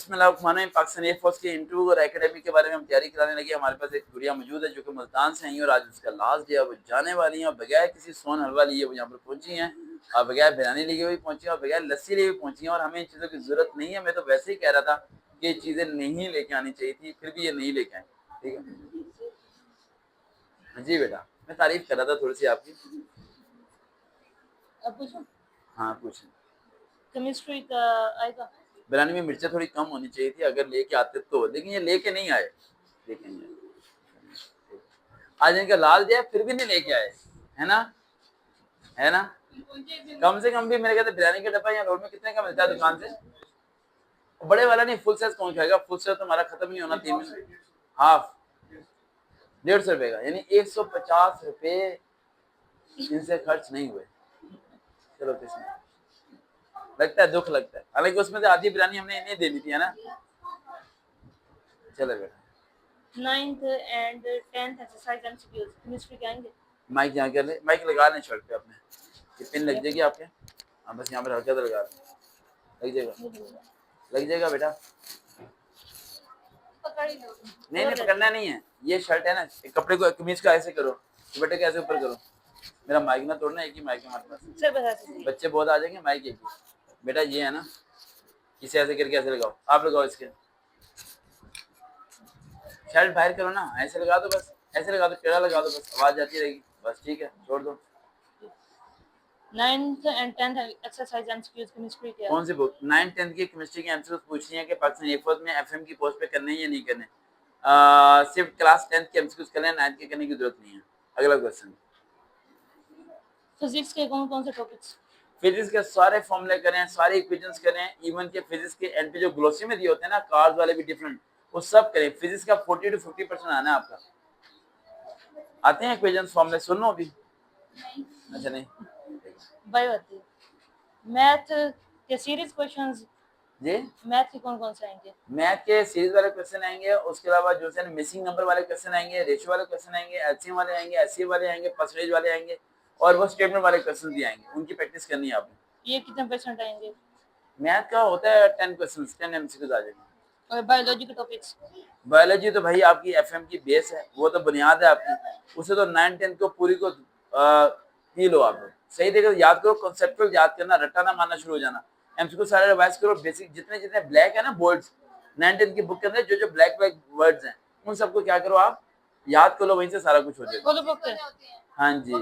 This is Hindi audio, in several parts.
पाकिस्तान एयरफोर्स के इंटरव्यू और एकेडमी के बारे में हम तैयारी कराने लगे। हमारे पास एक गुड़िया मौजूद है जो कि मुल्तान से आई और आज उसका लास्ट डे है। वो जाने वाली हैं और बगैर किसी सोन हलवा लिए वो यहाँ पर पहुंची हैं और बगैर बिरयानी लिए हुई पहुंची हैं और बगैर लस्सी लिए हुई पहुंची हैं। और हमें इन चीज़ों की ज़रूरत नहीं है। मैं तो वैसे ही कह रहा था कि ये चीज़ें नहीं लेके आनी चाहिए थी, फिर भी ये नहीं लेके आए। ठीक है जी बेटा, मैं तारीफ कर रहा था थोड़ी सी आपकी। अब पूछो। हाँ पूछें। केमिस्ट्री का आएगा। बिरयानी में मिर्चें थोड़ी कम होनी चाहिए थी अगर लेके आते तो, लेकिन ये लेके नहीं आए। देखेंगे आज इनका लाल डे फिर भी नहीं लेके आए, है ना, है ना। कम से कम भी मेरे कहते बिरयानी का डब्बा यहाँ रोड में कितने का मिलता है दुकान से? बड़े वाला नहीं, फुल साइज कौन खाएगा? फुल साइज तो हमारा खत्म नहीं होना 3 मिनट। हाफ 150 रुपए का, यानी 150 रुपए इनसे खर्च नहीं हुए। चलो किसमें लगता है दुख लगता है, हालांकि उसमें से आधी बिरयानी हमने इन्हें दे दी थी, है ना। चलो बेटा 9th and 10th exercise MCQs chemistry के आएंगे। माइक यहाँ कर ले, माइक लगा लें शर्ट पे अपने, ये पिन लग जाएगी आपके। हाँ बस यहाँ पर हल्का सा लगा लें, लग जाएगा, लग जाएगा बेटा। नहीं नहीं पकड़ना नहीं है, ये शर्ट है ना, कपड़े को कमीज का ऐसे करो, दुपट्टे का ऐसे ऊपर करो। मेरा माइक ना तोड़ना, एक ही माइक है हमारे पास, बच्चे बहुत आ जाएंगे, माइक एक ही। बेटा ये है ना, इसे ऐसे करके ऐसे लगाओ, आप लगाओ इसके, शर्ट बाहर करो ना, ऐसे लगा दो बस, ऐसे लगा दो, टेढ़ा लगा दो बस, आवाज जाती रहेगी बस, ठीक है छोड़ दो। 9th and 10th exercise MCQs chemistry के। कौन सी बुक? 9th 10th की केमिस्ट्री के एमसीक्यूज पूछनी है कि पाकिस्तान एयरफोर्स में एफएम की पोस्ट पे करने हैं या नहीं करने। सिर्फ क्लास 10th के एमसीक्यूज करने, 9th के करने की जरूरत नहीं है। अगला क्वेश्चन। फिजिक्स के कौन कौन से टॉपिक्स? फिजिक्स के सारे फॉर्मूले करें, सारे इक्वेशंस करें, इवन के फिजिक्स के एंड पे जो ग्लोसी में दिए होते हैं ना कार्स वाले भी डिफरेंट, वो सब करें। फिजिक्स का 40 to 50% आना है आपका। आते हैं इक्वेशंस फॉर्मूले, सुन लो अभी। अच्छा नहीं, बायो आती है। मैथ के सीरीज क्वेश्चंस जी मैथ के कौन कौन से आएंगे? मैथ के सीरीज वाले क्वेश्चन आएंगे, उसके अलावा जो है मिसिंग नंबर वाले क्वेश्चन आएंगे, रेशियो वाले क्वेश्चन आएंगे, एलसीएम वाले आएंगे, एचसीएफ वाले आएंगे, परसेंटेज वाले आएंगे, और वो स्टेटमेंट वाले क्वेश्चन भी आएंगे, उनकी प्रैक्टिस करनी है आपने। ये कितने परसेंट आएंगे? मैथ का होता है 10 क्वेश्चंस, 10 एमसीक्यूज आ जाएंगे। और बायोलॉजी के टॉपिक्स? बायोलॉजी तो भाई आपकी एफएम की बेस है, वो तो बुनियाद है आपकी, उसे तो 9 10 को पूरी को पी लो आप लोग, सही देखो, याद करो, कॉन्सेप्चुअल याद करना, रट्टा ना मारना शुरू हो जाना। एमसीक्यू सारे रिवाइज करो, बेसिक जितने जितने ब्लैक है ना बोर्ड्स 9 10 की बुक के अंदर, जो जो ब्लैक ब्लैक वर्ड्स हैं उन सबको क्या करो आप याद कर लो, वहीं से सारा कुछ हो जाएगा। हाँ जी,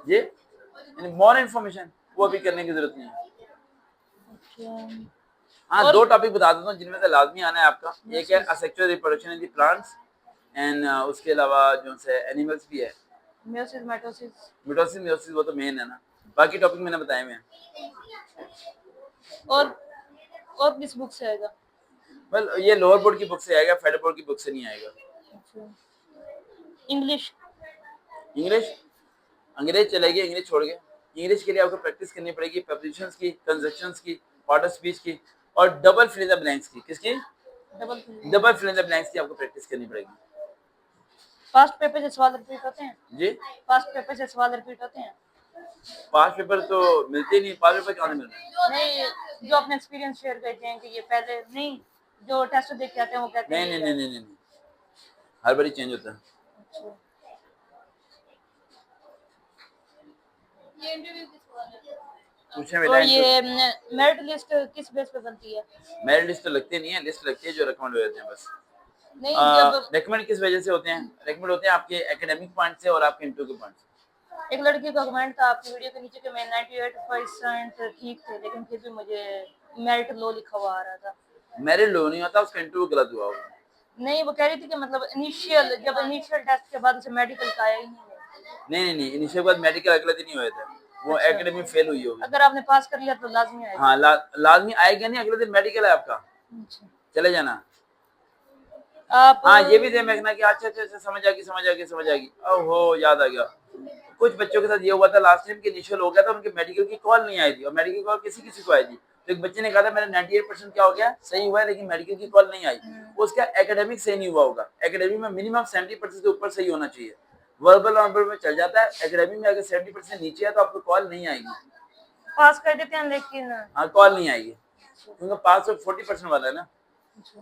ये मोर इन्फॉर्मेशन वो भी करने की जरूरत नहीं है। हाँ, दो टॉपिक बता देता हूँ जिनमें से लाजमी आना है आपका। एक है asexual reproduction in the plants and उसके अलावा जो से एनिमल्स भी है, मियोसिस माइटोसिस। मिटोसिस मियोसिस वो तो मेन है ना, बाकी टॉपिक मैंने बताए हुए हैं। और किस बुक से आएगा? वेल ये लोअर बोर्ड की बुक से आएगा, फेडरल बोर्ड की बुक से नहीं आएगा। इंग्लिश? इंग्लिश अंग्रेज चलेगी, इंग्लिश छोड़ के। इंग्लिश के लिए आपको प्रैक्टिस करनी पड़ेगी प्रीपोजिशंस की, कंजक्शंस की, पार्ट ऑफ स्पीच की, और double fill in the blanks की। किसकी? Double fill in the blanks की आपको प्रैक्टिस करनी पड़ेगी। पास्ट पेपर से सवाल रिपीट होते हैं? जी पास्ट पेपर से सवाल रिपीट होते हैं? पास्ट पेपर तो मिलते नहीं, पास्ट पेपर कहाँ से मिल रहे हैं? नहीं, जो अपने एक्सपीरियंस शेयर करते हैं कि ये पहले नहीं, जो टेस्ट देख के आते हैं वो कहते हैं नहीं नहीं नहीं नहीं, हर बारी चेंज होता है। पूछे बेटा। और ये मेरिट लिस्ट किस बेस पे बनती है? मेरिट लिस्ट तो लगती नहीं है, लिस्ट लगती है जो रिकमेंड हो जाते हैं बस। नहीं, जब रिकमेंड किस वजह से होते हैं? रिकमेंड होते हैं आपके एकेडमिक पॉइंट से और आपके इंटरव्यू के पॉइंट से। एक लड़की का कमेंट था आपकी वीडियो के नीचे कि मैं 98% ठीक थे, लेकिन फिर भी मुझे मेरिट लो लिखा हुआ आ रहा था। मेरिट लो नहीं होता, उसका इंटरव्यू गलत हुआ होगा। नहीं, वो कह रही थी कि मतलब इनिशियल टेस्ट के बाद उसे मेडिकल का आया ही नहीं नहीं, इनिशियल बाद मेडिकल अगले दिन ही हुए थे, वो एकेडमी फेल हुई होगी। अगर आपने पास कर लिया तो लाजमी आएगा। हाँ लाजमी आएगा, नहीं अगले दिन मेडिकल है आपका, चले जाना। आप हाँ ये भी ध्यान रखना कि अच्छा अच्छा समझ आ गई। ओहो याद आ गया, कुछ बच्चों के साथ ये हुआ था लास्ट टाइम कि इनिशियल हो गया था, उनके मेडिकल की कॉल नहीं आई थी, और मेडिकल कॉल किसी को आई थी, तो एक बच्चे ने कहा था मेरा 98% क्या हो गया, सही हुआ है, लेकिन मेडिकल की कॉल नहीं आई। उसका एकेडमिक सही नहीं हुआ होगा। एकेडमिक में मिनिमम 70% से ऊपर सही होना चाहिए, वर्बल ऑर्बल में चल जाता है, एकेडमिक में अगर 70% नीचे है तो आपको कॉल नहीं आएगी। पास कर देते हैं लेकिन हाँ कॉल नहीं आएगी, क्योंकि पास तो 40% वाला है ना। अच्छा।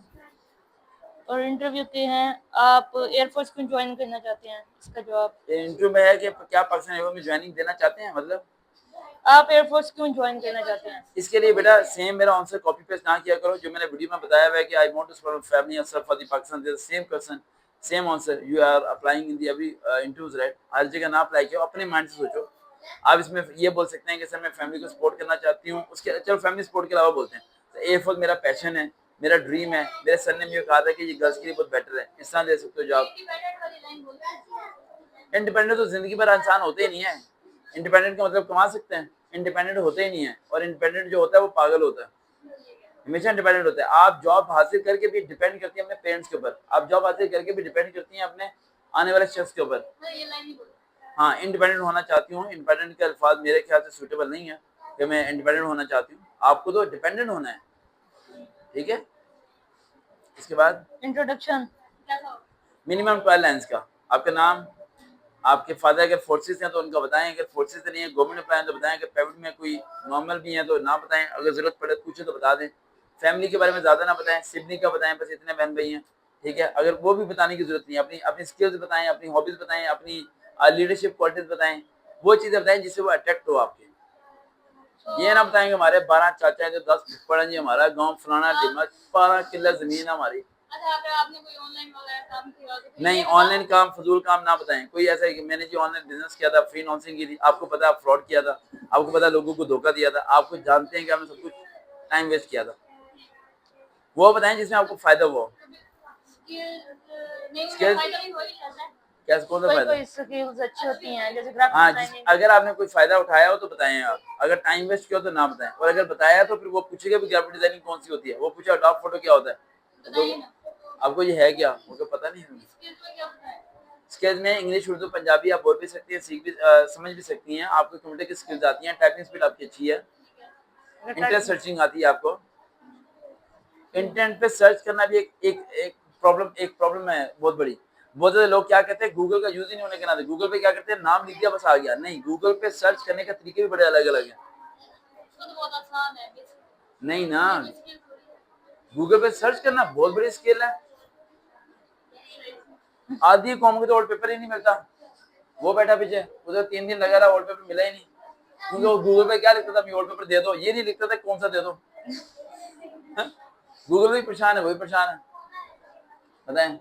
और इंटरव्यू के हैं, आप एयरफोर्स क्यों ज्वाइन करना चाहते हैं? इसका जवाब। इंटरव्यू में है कि क्या पाकिस्तान एयरफोर्स में ज्वाइनिंग देना चाहते हैं, मतलब आप एयरफोर्स क्यों ज्वाइन करना चाहते हैं? इसके लिए बेटा सेम मेरा आंसर कॉपी पेस्ट ना किया करो, जो मैंने वीडियो में बताया हुआ है कि I want to start family और serve for the Pakistan, the same question same answer you are applying in the every interviews, right? हर जगह ना अप्लाई करो, अपने माइंड से सोचो। आप इसमें ये बोल सकते हैं कि सर मैं फैमिली को सपोर्ट करना चाहती हूँ, उसके चलो फैमिली सपोर्ट के अलावा बोलते हैं तो एयरफोर्स मेरा पैशन है, मेरा ड्रीम है, मेरे सर ने मुझे कहा था कि ये गर्ल्स के लिए बहुत बेटर है, इस तरह दे सकते हो जॉब। इंडिपेंडेंट तो जिंदगी भर इंसान होते ही नहीं है। इंडिपेंडेंट का मतलब कमा सकते हैं, इंडिपेंडेंट होते ही नहीं है। और इंडिपेंडेंट जो होता है वो पागल होता है, हमेशा इंडिपेंडेंट होता है। आप जॉब हासिल करके भी डिपेंड करती है अपने पेरेंट्स के ऊपर, आप जॉब हासिल करके भी डिपेंड करती हैं अपने आने वाले शख्स के ऊपर। हाँ, इंडिपेंडेंट होना चाहती हूँ, इंडिपेंडेंट के अल्फाज मेरे ख्याल से सूटेबल नहीं है कि मैं इंडिपेंडेंट होना चाहती हूँ, आपको तो डिपेंडेंट होना है, ठीक है। इसके बाद इंट्रोडक्शन। मिनिमम 12 लाइन्स का, आपका नाम, आपके फादर अगर फोर्सेस हैं तो उनका बताएं, अगर फोर्सेस नहीं है गवर्नमेंट एम्प्लॉय हैं तो बताएं, अगर प्राइवेट में कोई नॉर्मल भी है तो ना बताएं, अगर जरूरत पड़े तो पूछे तो बता दें। फैमिली के बारे में ज्यादा ना बताएं, सिबलिंग का बताएं, बस इतने बहन भाई हैं, ठीक है। अगर वो भी बताने की जरूरत नहीं है, अपनी अपनी स्किल्स बताएं, अपनी हॉबीज बताएं, अपनी लीडरशिप क्वालिटीज बताएं, वो चीजें बताएं जिससे वो अट्रैक्ट हो आपके। ये ना बताएंगे हमारे 12 चाचा हैं जो 10 फुफड़ हैं जी, हमारा गांव फलाना डिमा 12 किला जमीन है हमारी। आपने कोई ऑनलाइन वगैरह काम किया तो नहीं, ऑनलाइन काम फजूल काम ना बताएं। कोई ऐसा है कि मैंने जो ऑनलाइन बिजनेस किया था, फ्रीलांसिंग की थी, आपको पता है फ्रॉड किया था, आपको पता है लोगों को धोखा दिया था, आपको जानते हैं कि आपने सब कुछ टाइम वेस्ट किया था, वो बताएं जिसमें आपको फायदा हुआ। स्किल्स कैसे, कौन सा कोई फायदा? कोई स्किल्स अच्छी होती हैं जैसे ग्राफिक हाँ, डिजाइनिंग। अगर आपने कोई फायदा उठाया हो तो बताएं आप, अगर टाइम वेस्ट किया हो तो ना बताएं, और अगर बताया तो फिर वो पूछेगा भी ग्राफिक डिजाइनिंग कौन सी होती है, वो पूछे डॉग फोटो क्या होता है, तो आपको ये है क्या, मुझे पता नहीं है। स्किल्स में इंग्लिश उर्दू पंजाबी आप बोल भी सकती हैं, सीख भी समझ भी सकती हैं, आपको कंप्यूटर की स्किल्स आती हैं, टाइपिंग स्पीड आपकी अच्छी है, इंटरनेट सर्चिंग आती है आपको। इंटरनेट पे सर्च करना भी एक प्रॉब्लम है बहुत बड़ी। बहुत ज्यादा लोग क्या कहते हैं, गूगल का यूज ही नहीं होने के नाते गूगल पे क्या करते हैं, नाम लिख दिया बस आ गया, नहीं, गूगल पे सर्च करने का तरीके भी बड़े अलग अलग हैं। नहीं ना, गूगल पे सर्च करना बहुत बड़ी स्किल है। आधी कॉम को तो वॉलपेपर ही नहीं मिलता, वो बैठा पीछे उधर 3 दिन लगा रहा, वॉलपेपर मिला ही नहीं, क्योंकि वो गूगल पे क्या लिखता था, वॉलपेपर दे दो, ये नहीं लिखता था कौन सा दे दो। गूगल भी परेशान है, वही परेशान है, बताएं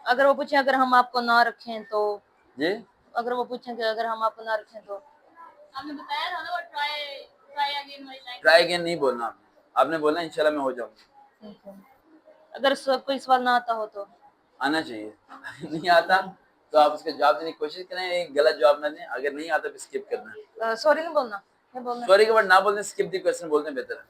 अगर वो पूछे अगर हम आपको ना रखें तो, जी। अगर वो पूछें कि अगर हम आपको ना रखें तो, आपने बताया था ना वो ट्राई अगेन वाली लाइन। ट्राई अगेन नहीं बोलना आपने, आपने बोलना इंशाल्लाह मैं हो जाऊंगा। अगर कोई सवाल ना आता हो तो आना चाहिए। नहीं आता तो आप उसका जवाब देने की कोशिश करें, एक गलत जवाब ना दें, अगर नहीं आता तो स्किप करना है। सॉरी नहीं बोलना, क्या बोलना? सॉरी के वर्ड ना बोलने, स्किप द क्वेश्चन बोलते हैं बेहतर है।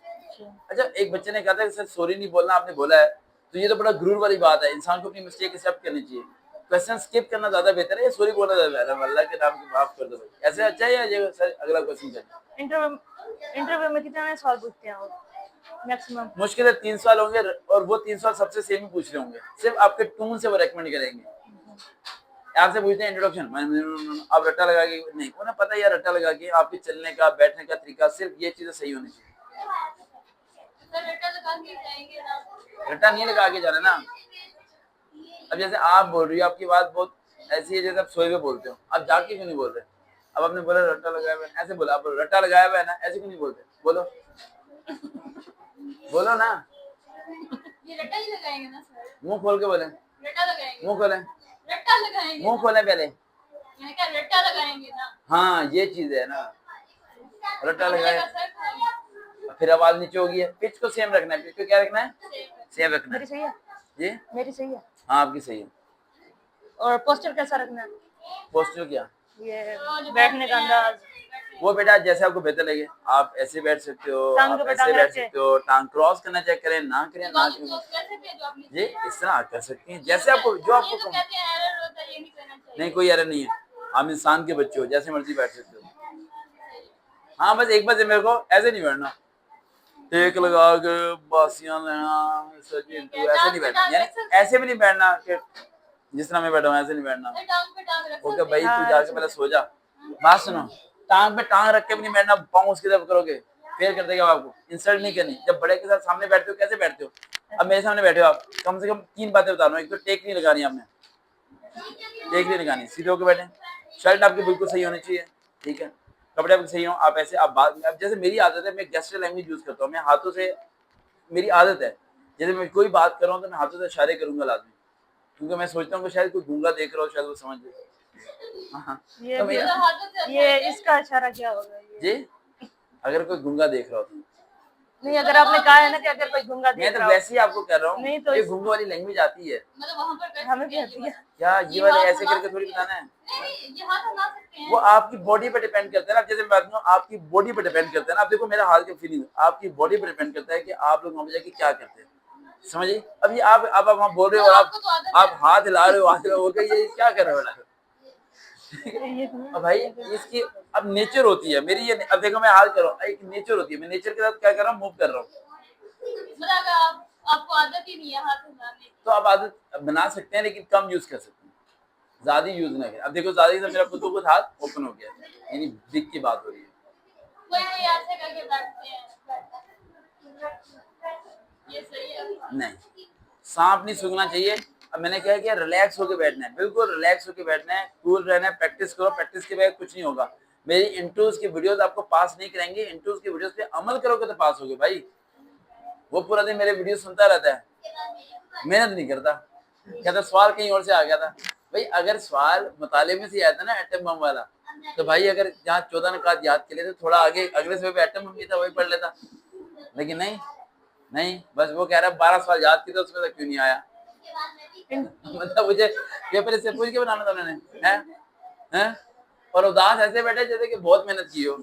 अच्छा, एक बच्चे ने कहा था कि सर सॉरी नहीं बोलना, आपने बोला है, तो ये तो बड़ा गुरूर वाली बात है, इंसान को अपनी मिस्टेक एक्सेप्ट करनी चाहिए, क्वेश्चन स्किप करना ज्यादा बेहतर है, ये सॉरी बोलना ज्यादा बेहतर है, अल्लाह के नाम की माफ कर दो भाई, ऐसे अच्छा है या ये सर अगला क्वेश्चन करें। इंटरव्यू में कितने सवाल पूछते हैं वो मैक्सिमम? मुश्किल है 3 साल होंगे, और वो 3 साल सबसे सेम ही पूछ रहे होंगे, सिर्फ आपके टून से वो रेकमेंड करेंगे। आपसे पूछते हैं इंट्रोडक्शन, आप रट्टा लगा के, नहीं, उन्हें पता है यार रट्टा लगा के आपके चलने का बैठने का तरीका, सिर्फ ये चीजें सही होनी चाहिए। रट्टा नहीं लगा के जाना ना। अब जैसे आप बोल रही हो, आपकी बात बहुत ऐसी है जैसे आप सोए हुए बोलते हो, आप जाके क्यों नहीं बोल रहे? अब आपने बोला रट्टा लगाया हुआ है, ऐसे बोला, आप रट्टा लगाया हुआ है ना, ऐसे क्यों नहीं बोलते, बोलो बोलो ना, ये रट्टा ही लगाएंगे ना सर? मुंह खोल के बोले, रट्टा लगाएंगे, मुंह खोले, रट्टा लगाएंगे, मुंह खोले पहले, मैंने कहा रट्टा लगाएंगे ना। हाँ ये चीज है ना, रट्टा लगाए, फिर आवाज नीचे होगी, पिच को सेम रखना है, पिच को क्या रखना है, सेम रखना है। मेरी सही है? जी मेरी सही है। हाँ आपकी सही है। और पोस्टर कैसा रखना है? पोस्टर क्या, ये बैठने का अंदाज, वो बेटा जैसे आपको बेहतर लगे, आप ऐसे बैठ सकते हो, टांग आप पे ऐसे टांग बैठ रख के। सकते हो, टांग क्रॉस करना चेक करें, ना करें ना करें, जी इस तरह कर सकती हैं, जैसे आपको जो आपको नहीं, कोई एरर नहीं है, आप इंसान के बच्चे हो, जैसे मर्जी बैठ सकते हो। हाँ बस एक बार मेरे को ऐसे नहीं बैठना, टेक लगा के बासियां लेना, ऐसे नहीं बैठना, यानी ऐसे भी नहीं बैठना कि जिस तरह मैं बैठा हूँ ऐसे नहीं बैठना। ओके भाई तू जाके पहले सो जा, बात सुनो, टांग पे टांग रख के भी नहीं बैठना, पाँव उसकी तरफ करोगे, फिर कर देगा आपको, इंसल्ट नहीं करनी। जब बड़े के साथ सामने बैठते हो कैसे बैठते हो, अब मेरे सामने बैठे हो आप, कम से कम 3 बातें बता रहा हूँ। एक तो टेक नहीं लगानी आपने, टेक नहीं लगानी, सीधे होकर बैठे। शर्ट आपकी बिल्कुल सही होनी चाहिए, ठीक है, कपड़े आपके सही हो, आप ऐसे आप बात, अब जैसे मेरी आदत है, मैं गेस्चर लैंग्वेज यूज करता हूँ, मैं हाथों से, मेरी आदत है, जैसे मैं कोई बात कर रहा हूँ तो मैं हाथों से इशारे करूंगा लाजमी, क्योंकि मैं सोचता हूँ कि शायद कोई गूंगा देख रहा हो, शायद वो समझ ले। हाँ, ये तो भी मैं, ये इसका इशारा क्या होगा ये? जी, अगर कोई गूंगा देख रहा हो तो। नहीं, अगर आपने कहा है ना कि अगर कोई गूंगा मैं देख तो रहा हो, वैसे ही आपको कह रहा हूँ, नहीं तो ये गूंगा वाली लैंग्वेज आती है, मतलब वहां पर हमें भी आती है। क्या ये वाले ऐसे करके थोड़ी बताना है, नहीं, ये हाथ हिला सकते हैं। वो आपकी बॉडी पे डिपेंड करता है ना, जैसे मैं बात करूं, आपकी बॉडी पे डिपेंड करता है ना। आप देखो मेरा हाल की फीलिंग आपकी बॉडी पे डिपेंड करता है कि आप लोग वहां पे जाके क्या करते हैं, समझिए। अब ये आप वहां बोल रहे हो और आप हाथ हिला रहे हो, हाथ हिला हो गया, ये क्या कर रहे हो बेटा? अब भाई इसकी अब नेचर होती है मेरी, ये अब देखो मैं हाल कर रहा हूँ, एक नेचर होती है, मैं नेचर के साथ क्या कर रहा हूँ, मूव कर रहा हूँ। मतलब आपको आदत ही नहीं है हाथ हिलाने की, तो आप आदत बना सकते हैं, लेकिन कम यूज कर सकते हैं, ज्यादा यूज ना करें। अब देखो ज्यादा से मेरा खुद को खुद हाथ ओपन हो गया, यानी दिक की बात हो रही है। कोई ऐसे करके बैठते हैं, ये सही है? नहीं, सांप नहीं सूंघना चाहिए। अब मैंने क्या किया, रिलैक्स होकर बैठना है, बिल्कुल रिलैक्स होकर बैठना है, कूल रहना है, प्रैक्टिस करो, प्रैक्टिस के बगैर कुछ नहीं होगा। मेरी इंटरव्यूज की वीडियोस आपको पास नहीं कराएंगे, इंटरव्यूज की वीडियोस पे अमल करोगे तो पास होगे भाई। वो पूरा दिन मेरे वीडियो सुनता रहता है, मेहनत नहीं करता, कहता सवाल कहीं और से आ गया था। भाई अगर सवाल मुताले में से आया था ना एटम बम वाला, तो भाई अगर जहाँ 14 नकात याद के लिए तो थोड़ा आगे अगले समय पे एटम बम भी था, वही पढ़ लेता। लेकिन नहीं, नहीं, बस वो कह रहा है 12 सवाल याद किए, तो उसमें तक क्यों नहीं आया? मतलब मुझे पेपर से पूछ के बनाना था उन्होंने, हैं? और उदास ऐसे बैठे जैसे कि बहुत मेहनत की हो,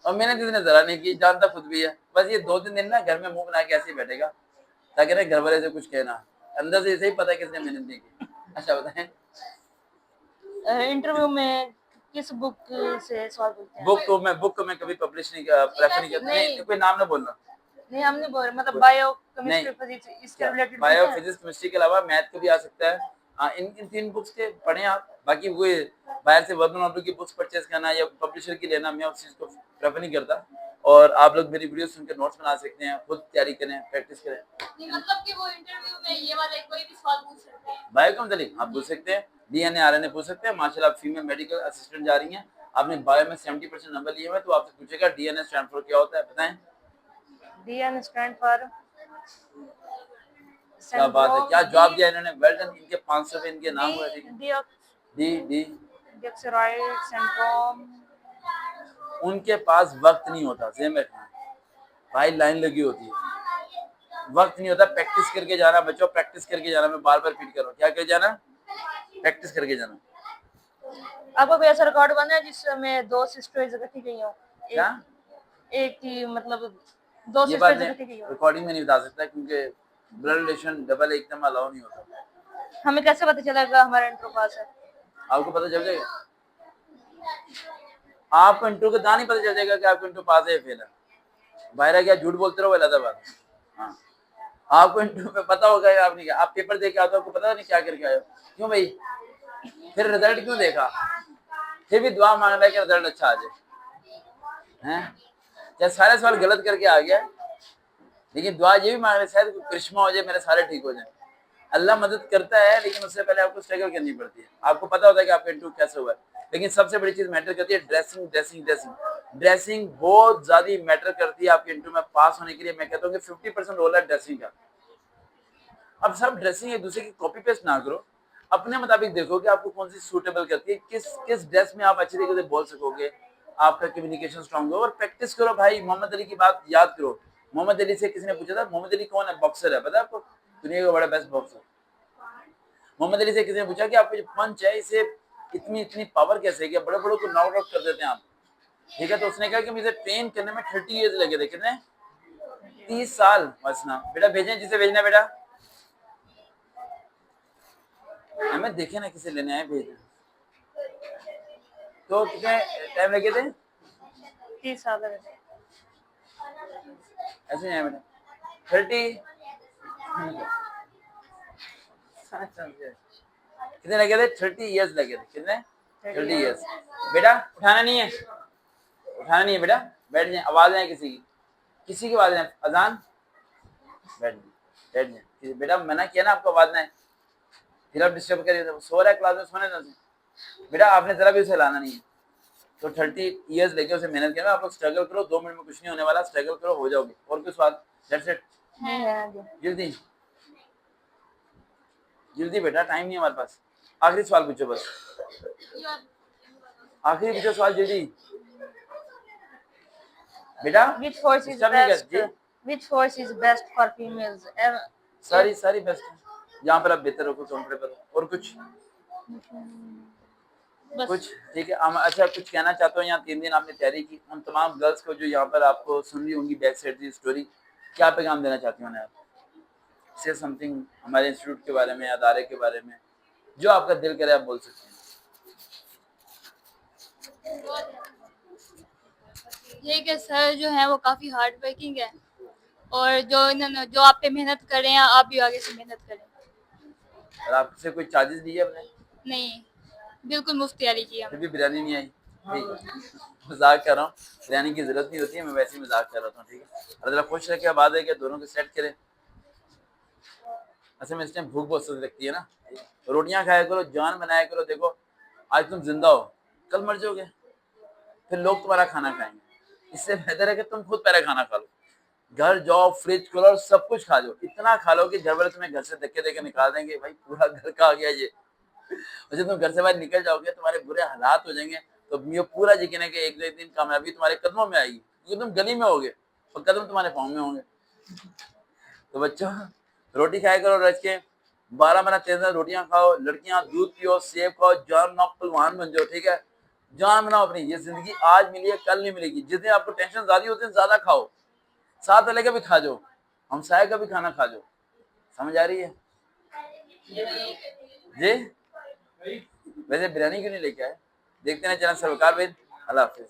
और मेहनत इसने जरा नहीं की, जानता खुद भी है। बस ये 2-3 दिन ना घर में मुंह बना के ऐसे ही बैठेगा, ताकि ना घर वाले से कुछ कहना, अंदर से ऐसे ही पता है किसने मेहनत नहीं की। अच्छा बताएं, इंटरव्यू में किस बुक से सवाल पूछते हैं? बुक को मैं कभी पब्लिश नहीं प्रेफर नहीं करता, नहीं कोई नाम ना बोलना। नहीं, हमने बोल मतलब बायो केमिस्ट्री नहीं, फिजिक्स इसके रिलेटेड बायो फिजिक्स केमिस्ट्री के अलावा मैथ को भी आ सकता है। इन 3 बुक्स के पढ़ें आप। बाकी वो बाहर से वर्बल नोटबुक की बुक्स परचेज करना या पब्लिशर की लेना, मैं उस चीज को प्रेफर नहीं करता। और आप लोग मेरी वीडियो सुनकर नोट्स बना सकते हैं, खुद तैयारी करें, प्रैक्टिस करें। नहीं, मतलब कि वो इंटरव्यू में ये वाले कोई भी सवाल पूछ सकते हैं? बायो का मतलब आप पूछ सकते हैं, डीएनए आरएनए पूछ सकते हैं। माशाल्लाह आप फीमेल मेडिकल असिस्टेंट जा रही हैं, आपने बायो में 70% नंबर लिए हुए, तो आपसे पूछेगा डीएनए स्टैंड फॉर क्या होता है, बताएं। डीएन स्टैंड फॉर क्या बात है, क्या जवाब दिया इन्होंने, वेल डन। इनके 500 पे इनके नाम हुए, ठीक है। डी डी डीऑक्सराइड सिंड्रोम। उनके पास वक्त नहीं होता, सेम रखना भाई, लाइन लगी होती है, वक्त नहीं होता। प्रैक्टिस करके जाना बच्चों, प्रैक्टिस करके जाना। मैं बार बार रिपीट कर रहा हूँ, क्या कर जाना, प्रैक्टिस करके जाना। आपका कोई ऐसा रिकॉर्ड बना है जिसमें 2 सिस्टर्स इकट्ठी गई हो? क्या एक ही मतलब 2 ये बात सिस्टर्स मैं इकट्ठी गई हो? रिकॉर्डिंग में नहीं बता सकता, क्योंकि ब्लड रिलेशन डबल एकदम अलाउ नहीं होता। हमें कैसे पता चलेगा हमारा इंट्रो पास है? आपको पता चल जाएगा, आपको इंटरव्यू का नहीं पता चल जाएगा कि आपको इंटरव्यू पास है या फेल है। बाहर क्या झूठ बोलते रहो, अलग बात। हाँ, आपको इंटरव्यू में पता होगा या आपने क्या, आप पेपर दे के आते हो, आपको पता नहीं क्या करके आए हो, क्यों भाई? फिर रिजल्ट क्यों देखा? फिर भी दुआ मांग रहा है कि रिजल्ट अच्छा आ जाए, हैं? चाहे सारे सवाल गलत करके आ गया, लेकिन दुआ ये भी मांग रहे शायद कोई करिश्मा हो जाए, मेरे सारे ठीक हो जाए। अल्लाह मदद करता है, लेकिन उससे पहले आपको स्ट्रगल करनी पड़ती है। आपको पता होता है कि आपका इंटरव्यू कैसे हुआ है, लेकिन सबसे बड़ी चीज मैटर करती है ड्रेसिंग, ड्रेसिंग, ड्रेसिंग। ड्रेसिंग बहुत ज्यादा मैटर करती है आपके इंटरव्यू में पास होने के लिए। मैं कहता हूँ कि 50% रोल है ड्रेसिंग का। अब सब ड्रेसिंग एक दूसरे की कॉपी पेस्ट ना करो, अपने मुताबिक देखो कि आपको कौन सी सूटेबल करती है, किस किस ड्रेस में आप अच्छी तरीके से बोल सकोगे, आपका कम्युनिकेशन स्ट्रांग हो। और प्रैक्टिस करो भाई, मोहम्मद अली की बात याद करो। मोहम्मद अली से किसी ने पूछा था, मोहम्मद अली कौन है, बॉक्सर है, पता है आपको, दुनिया का बड़ा बेस्ट बॉक्सर। मोहम्मद अली से किसी ने पूछा कि आपका जो पंच है, इसे इतनी इतनी पावर कैसे है कि बड़े बड़ों को नॉक आउट कर देते हैं आप, ठीक है। तो उसने कहा कि मुझे ट्रेन करने में 30 ईयर्स लगे थे। कितने? 30 साल। बसना बेटा, भेजें जिसे भेजना बेटा, हमें देखे ना किसे लेने आए, भेज। तो कितने टाइम लगे थे? 30 साल है। ऐसे नहीं है बेटा, 30 कितने लगे थे? 30 ईयर्स लगे थे। कितने? 30 ईयर्स। बेटा उठाना नहीं है, उठाना नहीं है बेटा, बैठ जाए। आवाज आए किसी की, किसी की आवाज आए, अजान बैठ जाए बेटा, मना किया ना आपको आवाज नहीं, फिर आप डिस्टर्ब करिए, सो रहा है क्लास में, सोने दो बेटा, आपने जरा भी उसे लाना नहीं है। तो 30 इयर्स लेके उसे मेहनत करना, आप लोग स्ट्रगल करो, 2 मिनट में कुछ नहीं होने वाला, स्ट्रगल करो, हो जाओगे। और कोई सवाल? That's it. नहीं है आगे। जल्दी जल्दी बेटा, टाइम नहीं है हमारे पास। आखिरी सवाल पूछो बस, आखिरी पूछो सवाल जल्दी बेटा। Which horse is डिस्टर्ब नहीं कर best? Ji. Which horse is best for females? सारी सारी बेस्ट है, जहाँ पर आप बेहतर हो, कंफर्टेबल हो। और कुछ बस कुछ ठीक है हम, अच्छा कुछ कहना चाहते हो? यहाँ 3 दिन आपने तैयारी की, उन तमाम गर्ल्स को जो यहाँ पर आपको सुन रही होंगी बैक साइड की स्टोरी, क्या पैगाम देना चाहती हो? आप से समथिंग हमारे इंस्टीट्यूट के बारे में, अदारे के बारे में, जो आपका दिल करे आप बोल सकते हैं। ये कि सर जो है वो काफ़ी हार्ड वर्किंग है, और जो इन्होंने जो आप पे मेहनत कर रहे हैं, आप भी आगे से मेहनत करें। और आपसे कोई चार्जेस लिए अपने? नहीं, बिल्कुल मुफ्त तैयारी की फिर हमने। भी बिरयानी नहीं आई? ठीक है, मजाक कर रहा हूँ, बिरयानी की जरूरत नहीं होती है, मैं वैसे ही मजाक कर रहा था। ठीक है, और जरा खुश रह के बात है कि दोनों को सेट करें। असल में इस टाइम भूख बहुत सही लगती है ना, रोटियां खाया करो, जान बनाया करो। देखो आज तुम जिंदा हो, कल मर जाओगे, फिर लोग तुम्हारा खाना खाएंगे। इससे बेहतर है कि तुम खुद पहले खाना खा लो, घर जाओ, फ्रिज खोलो और सब कुछ खा लो, इतना खा लो कि घर वाले तुम्हें घर से धक्के देके निकाल देंगे, भाई पूरा घर का आ गया ये। और जब तुम घर से बाहर निकल जाओगे, तुम्हारे बुरे हालात हो जाएंगे, तो ये पूरा यकीन है कि एक दिन कामयाबी तुम्हारे कदमों में आएगी, क्योंकि तुम गली में होगे और कदम तुम्हारे पाँव में होंगे। तो बच्चों, रोटी खाया करो रज के, 12-13 रोटियां खाओ, लड़कियां दूध पियो, सेब खाओ, जान बनाओ, पहलवान बन जाओ। ठीक है, जान बनाओ अपनी, ये जिंदगी आज मिली है, कल नहीं मिलेगी। जिस दिन आपको टेंशन ज्यादा होती है, ज्यादा खाओ, साथ वाले का भी खा जाओ, हमसाये का भी खाना खा जाओ। समझ आ रही है जी? वैसे बिरयानी क्यों नहीं लेके आए? देखते हैं चैनल सरोकार भाई। अल्लाह हाफिज।